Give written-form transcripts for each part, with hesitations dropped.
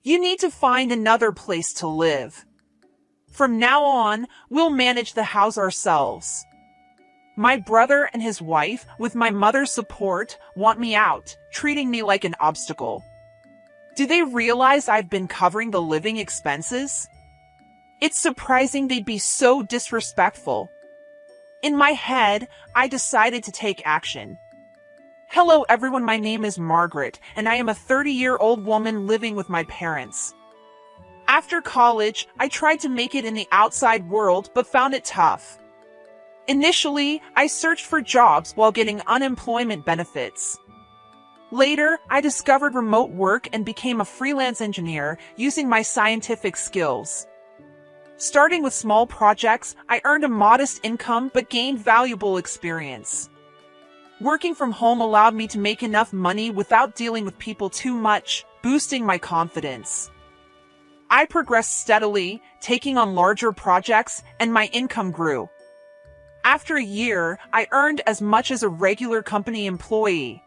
You need to find another place to live. From now on, we'll manage the house ourselves. My brother and his wife, with my mother's support, want me out, treating me like an obstacle. Do they realize I've been covering the living expenses? It's surprising they'd be so disrespectful. In my head, I decided to take action. Hello everyone, my name is Margaret, and I am a 30-year-old woman living with my parents. After college, I tried to make it in the outside world but found it tough. Initially, I searched for jobs while getting unemployment benefits. Later, I discovered remote work and became a freelance engineer using my scientific skills. Starting with small projects, I earned a modest income but gained valuable experience. Working from home allowed me to make enough money without dealing with people too much, boosting my confidence. I progressed steadily, taking on larger projects, and my income grew. After a year, I earned as much as a regular company employee.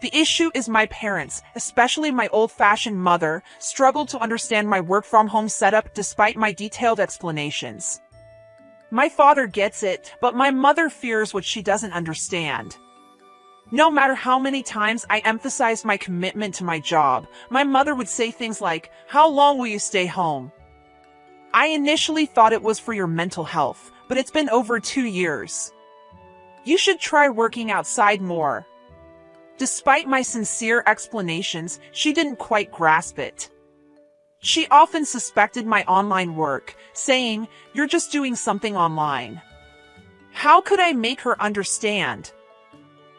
The issue is my parents, especially my old-fashioned mother, struggled to understand my work-from-home setup despite my detailed explanations. My father gets it, but my mother fears what she doesn't understand. No matter how many times I emphasized my commitment to my job, my mother would say things like, "How long will you stay home?" I initially thought it was for your mental health, but it's been over 2 years. You should try working outside more. Despite my sincere explanations, she didn't quite grasp it. She often suspected my online work, saying, "You're just doing something online." How could I make her understand?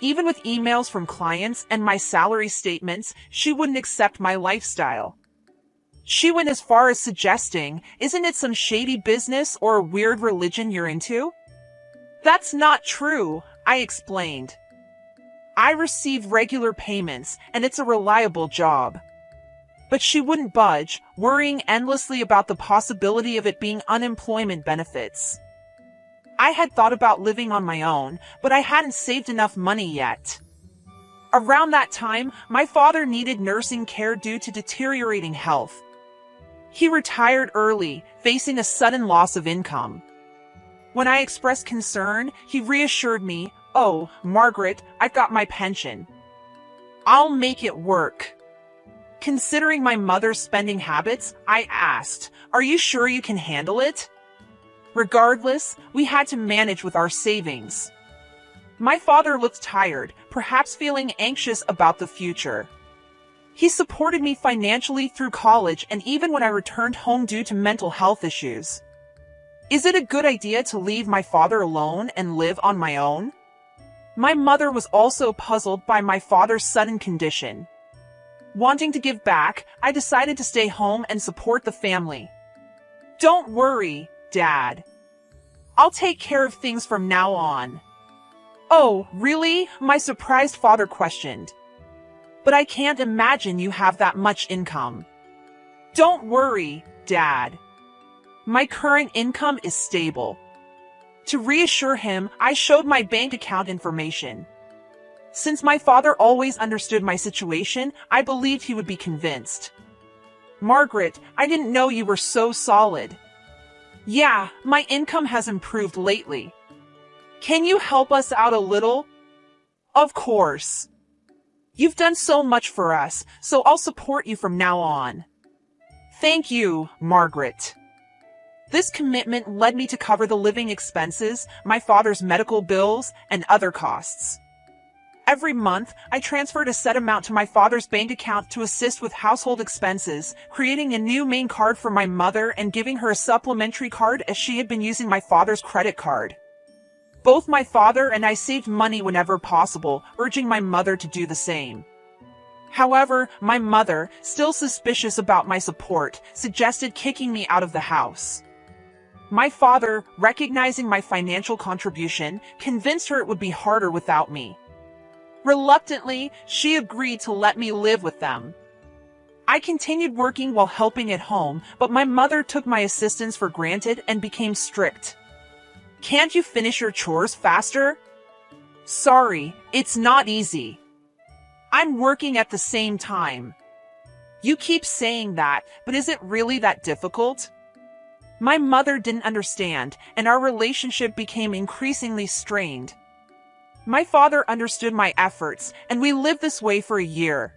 Even with emails from clients and my salary statements, she wouldn't accept my lifestyle. She went as far as suggesting, "Isn't it some shady business or a weird religion you're into?" That's not true, I explained. I receive regular payments, and it's a reliable job. But she wouldn't budge, worrying endlessly about the possibility of it being unemployment benefits. I had thought about living on my own, but I hadn't saved enough money yet. Around that time, my father needed nursing care due to deteriorating health. He retired early, facing a sudden loss of income. When I expressed concern, he reassured me, "Oh, Margaret, I've got my pension. I'll make it work." Considering my mother's spending habits, I asked, "Are you sure you can handle it?" Regardless, we had to manage with our savings. My father looked tired, perhaps feeling anxious about the future. He supported me financially through college and even when I returned home due to mental health issues. Is it a good idea to leave my father alone and live on my own? My mother was also puzzled by my father's sudden condition. Wanting to give back, I decided to stay home and support the family. "Don't worry, Dad. I'll take care of things from now on." "Oh, really?" my surprised father questioned. "But I can't imagine you have that much income." "Don't worry, Dad. My current income is stable." To reassure him, I showed my bank account information. Since my father always understood my situation, I believed he would be convinced. "Margaret, I didn't know you were so solid." "Yeah, my income has improved lately. Can you help us out a little?" "Of course. You've done so much for us, so I'll support you from now on." "Thank you, Margaret." This commitment led me to cover the living expenses, my father's medical bills, and other costs. Every month, I transferred a set amount to my father's bank account to assist with household expenses, creating a new main card for my mother and giving her a supplementary card as she had been using my father's credit card. Both my father and I saved money whenever possible, urging my mother to do the same. However, my mother, still suspicious about my support, suggested kicking me out of the house. My father, recognizing my financial contribution, convinced her it would be harder without me. Reluctantly, she agreed to let me live with them. I continued working while helping at home, but my mother took my assistance for granted and became strict. "Can't you finish your chores faster?" "Sorry, it's not easy. I'm working at the same time." You keep saying that, but is it really that difficult? My mother didn't understand, and our relationship became increasingly strained. My father understood my efforts, and we lived this way for a year.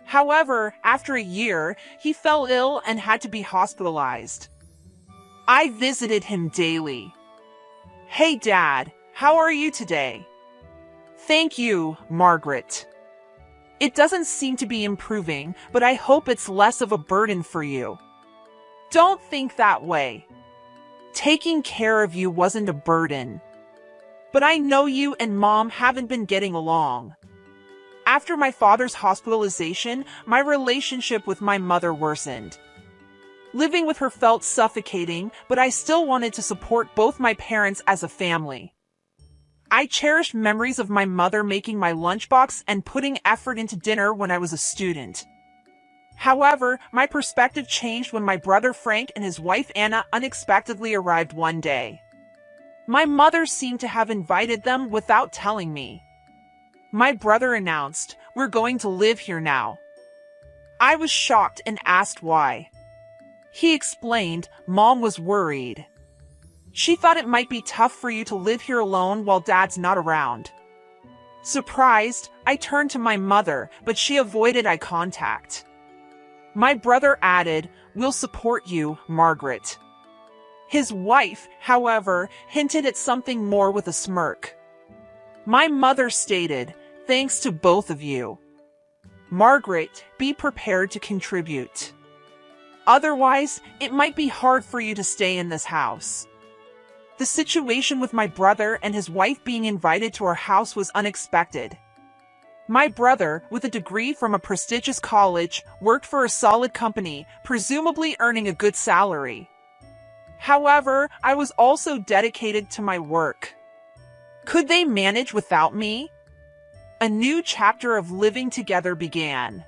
However, after a year, he fell ill and had to be hospitalized. I visited him daily. "Hey, Dad, how are you today?" "Thank you, Margaret. It doesn't seem to be improving, but I hope it's less of a burden for you." Don't think that way. Taking care of you wasn't a burden. But I know you and Mom haven't been getting along. After my father's hospitalization, my relationship with my mother worsened. Living with her felt suffocating, but I still wanted to support both my parents as a family. I cherished memories of my mother making my lunchbox and putting effort into dinner when I was a student. However, my perspective changed when my brother Frank and his wife Anna unexpectedly arrived one day. My mother seemed to have invited them without telling me. My brother announced, "We're going to live here now." I was shocked and asked why. He explained, "Mom was worried. She thought it might be tough for you to live here alone while Dad's not around." Surprised, I turned to my mother, but she avoided eye contact. My brother added, "We'll support you, Margaret." His wife, however, hinted at something more with a smirk. My mother stated, "Thanks to both of you. Margaret, be prepared to contribute. Otherwise, it might be hard for you to stay in this house." The situation with my brother and his wife being invited to our house was unexpected. My brother, with a degree from a prestigious college, worked for a solid company, presumably earning a good salary. However, I was also dedicated to my work. Could they manage without me? A new chapter of living together began.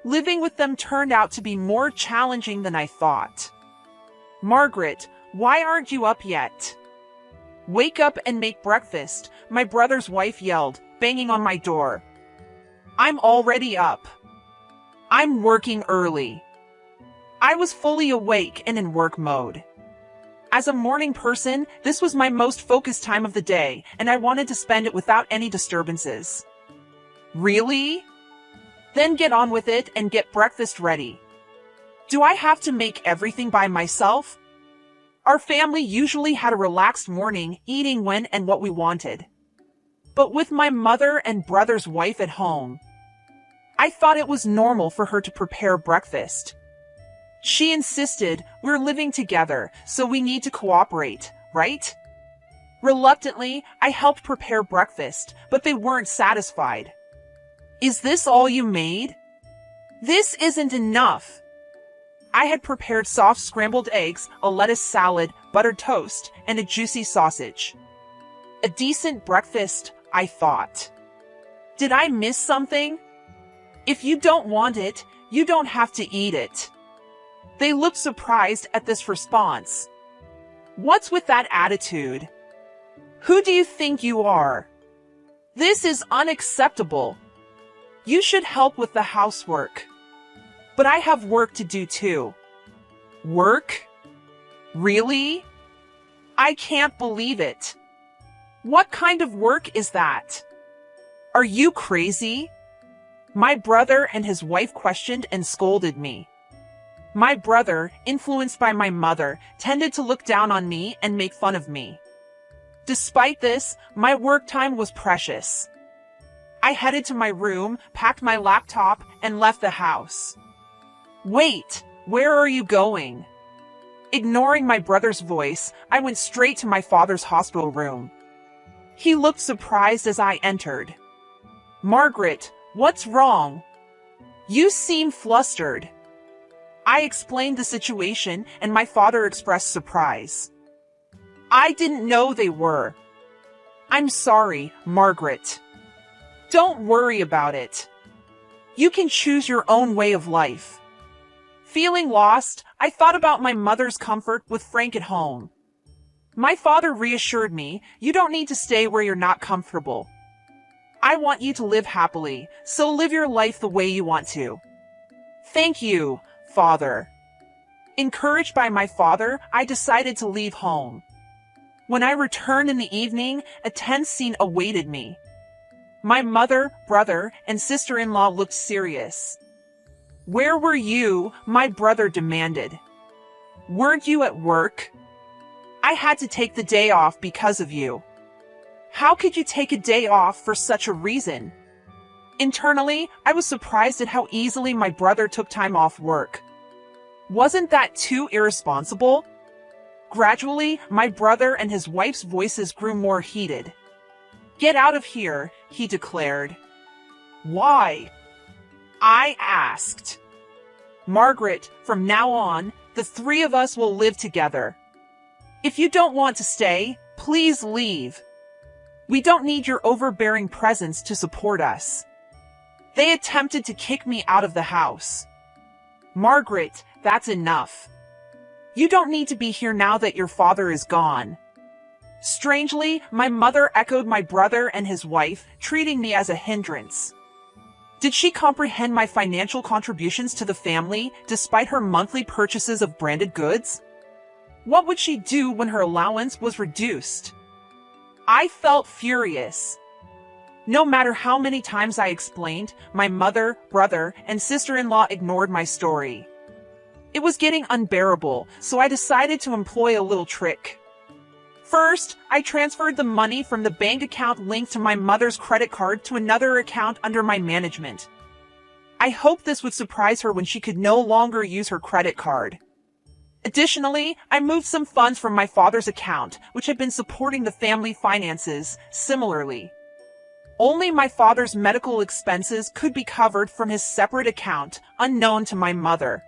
Living with them turned out to be more challenging than I thought. "Margaret, why aren't you up yet?" "Wake up and make breakfast," my brother's wife yelled, banging on my door. "I'm already up. I'm working early." I was fully awake and in work mode. As a morning person, this was my most focused time of the day, and I wanted to spend it without any disturbances. "Really? Then get on with it and get breakfast ready." "Do I have to make everything by myself?" Our family usually had a relaxed morning, eating when and what we wanted. But with my mother and brother's wife at home, I thought it was normal for her to prepare breakfast. She insisted, "We're living together, so we need to cooperate, right?" Reluctantly, I helped prepare breakfast, but they weren't satisfied. "Is this all you made?" "This isn't enough." I had prepared soft scrambled eggs, a lettuce salad, buttered toast, and a juicy sausage. A decent breakfast, I thought. Did I miss something? "If you don't want it, you don't have to eat it." They looked surprised at this response. "What's with that attitude? Who do you think you are? This is unacceptable. You should help with the housework." "But I have work to do too." "Work? Really? I can't believe it. What kind of work is that? Are you crazy?" My brother and his wife questioned and scolded me. My brother, influenced by my mother, tended to look down on me and make fun of me. Despite this, my work time was precious. I headed to my room, packed my laptop, and left the house. "Wait, where are you going?" Ignoring my brother's voice, I went straight to my father's hospital room. He looked surprised as I entered. "Margaret, what's wrong? You seem flustered." I explained the situation, and my father expressed surprise. "I didn't know they were." "I'm sorry, Margaret. Don't worry about it. You can choose your own way of life." Feeling lost, I thought about my mother's comfort with Frank at home. My father reassured me, "You don't need to stay where you're not comfortable. I want you to live happily, so live your life the way you want to." Thank you, Father. Encouraged by my father, I decided to leave home. When I returned in the evening, a tense scene awaited me. My mother, brother, and sister-in-law looked serious. Where were you? My brother demanded. Weren't you at work? I had to take the day off because of you. How could you take a day off for such a reason? Internally, I was surprised at how easily my brother took time off work. Wasn't that too irresponsible? Gradually, my brother and his wife's voices grew more heated. Get out of here, he declared. Why? I asked. Margaret, from now on, the three of us will live together. If you don't want to stay, please leave. We don't need your overbearing presence to support us. They attempted to kick me out of the house. Margaret, that's enough. You don't need to be here now that your father is gone. Strangely, my mother echoed my brother and his wife, treating me as a hindrance. Did she comprehend my financial contributions to the family, despite her monthly purchases of branded goods? What would she do when her allowance was reduced? I felt furious. No matter how many times I explained, my mother, brother, and sister-in-law ignored my story. It was getting unbearable, so I decided to employ a little trick. First, I transferred the money from the bank account linked to my mother's credit card to another account under my management. I hoped this would surprise her when she could no longer use her credit card. Additionally, I moved some funds from my father's account, which had been supporting the family finances, similarly. Only my father's medical expenses could be covered from his separate account, unknown to my mother.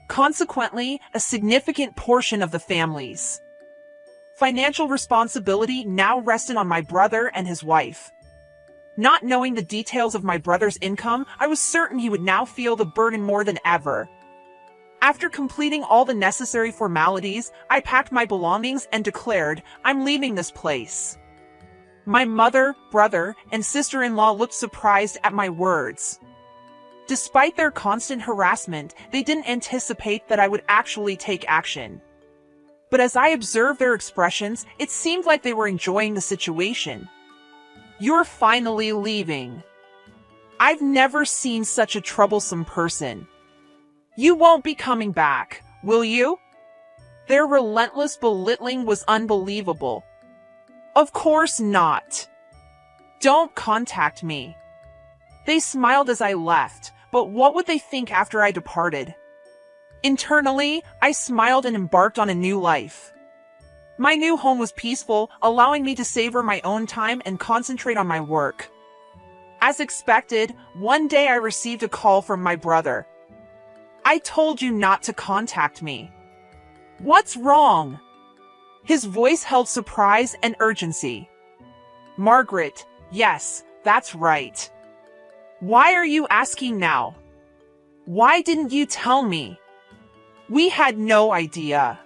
Consequently, a significant portion of the family's financial responsibility now rested on my brother and his wife. Not knowing the details of my brother's income, I was certain he would now feel the burden more than ever. After completing all the necessary formalities, I packed my belongings and declared, I'm leaving this place. My mother, brother, and sister-in-law looked surprised at my words. Despite their constant harassment, they didn't anticipate that I would actually take action. But as I observed their expressions, it seemed like they were enjoying the situation. You're finally leaving. I've never seen such a troublesome person. You won't be coming back, will you? Their relentless belittling was unbelievable. Of course not. Don't contact me. They smiled as I left, but what would they think after I departed? Internally, I smiled and embarked on a new life. My new home was peaceful, allowing me to savor my own time and concentrate on my work. As expected, one day I received a call from my brother. I told you not to contact me. What's wrong? His voice held surprise and urgency. Margaret, yes, that's right. Why are you asking now? Why didn't you tell me? We had no idea.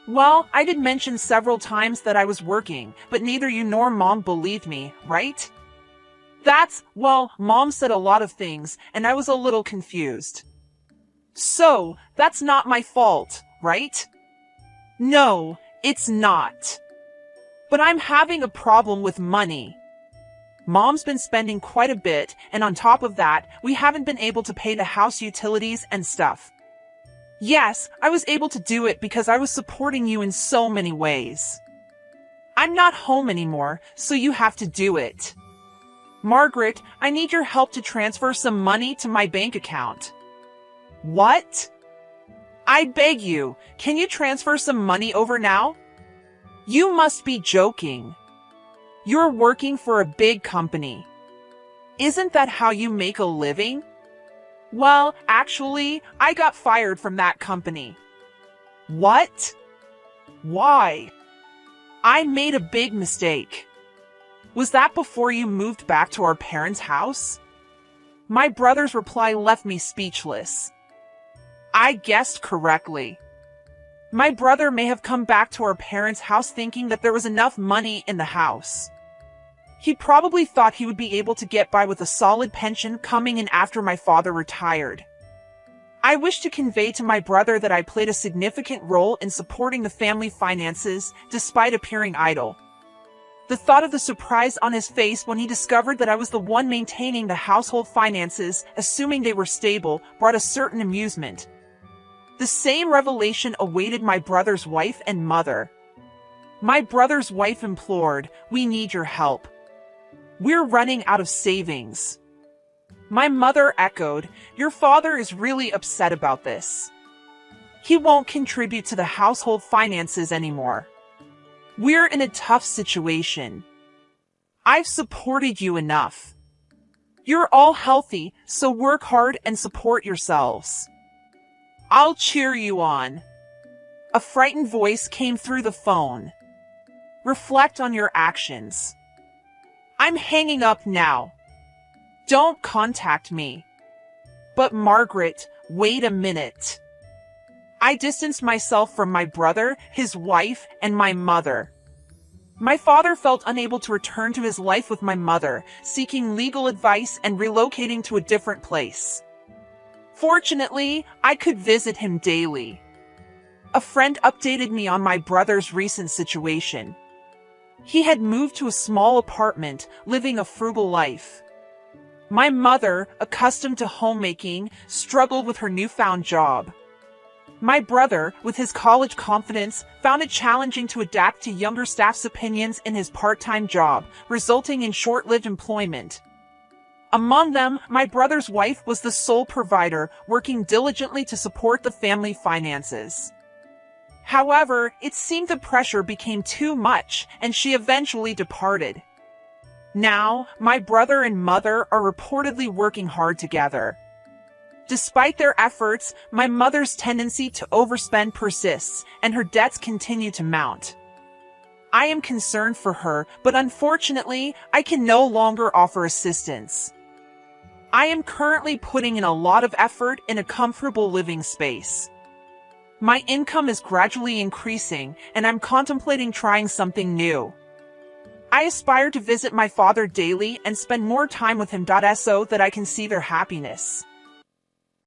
Well, I did mention several times that I was working, but neither you nor Mom believed me, right? Well, Mom said a lot of things, and I was a little confused. So, that's not my fault, right? No, it's not. But I'm having a problem with money. Mom's been spending quite a bit, and on top of that, we haven't been able to pay the house utilities and stuff. Yes, I was able to do it because I was supporting you in so many ways. I'm not home anymore, so you have to do it. Margaret, I need your help to transfer some money to my bank account. What? I beg you, can you transfer some money over now? You must be joking. You're working for a big company. Isn't that how you make a living? Well, actually, I got fired from that company. What? Why? I made a big mistake. Was that before you moved back to our parents' house? My brother's reply left me speechless. I guessed correctly. My brother may have come back to our parents' house thinking that there was enough money in the house. He probably thought he would be able to get by with a solid pension coming in after my father retired. I wish to convey to my brother that I played a significant role in supporting the family finances, despite appearing idle. The thought of the surprise on his face when he discovered that I was the one maintaining the household finances, assuming they were stable, brought a certain amusement. The same revelation awaited my brother's wife and mother. My brother's wife implored, "We need your help. We're running out of savings." My mother echoed, "Your father is really upset about this. He won't contribute to the household finances anymore. We're in a tough situation. I've supported you enough. You're all healthy, so work hard and support yourselves. I'll cheer you on." A frightened voice came through the phone. "Reflect on your actions. I'm hanging up now. Don't contact me." "But Margaret, wait a minute." I distanced myself from my brother, his wife, and my mother. My father felt unable to return to his life with my mother, seeking legal advice and relocating to a different place. Fortunately, I could visit him daily. A friend updated me on my brother's recent situation. He had moved to a small apartment, living a frugal life. My mother, accustomed to homemaking, struggled with her newfound job. My brother, with his college confidence, found it challenging to adapt to younger staff's opinions in his part-time job, resulting in short-lived employment. Among them, my brother's wife was the sole provider, working diligently to support the family finances. However, it seemed the pressure became too much, and she eventually departed. Now, my brother and mother are reportedly working hard together. Despite their efforts, my mother's tendency to overspend persists, and her debts continue to mount. I am concerned for her, but unfortunately, I can no longer offer assistance. I am currently putting in a lot of effort in a comfortable living space. My income is gradually increasing, and I'm contemplating trying something new. I aspire to visit my father daily and spend more time with him so that I can see their happiness.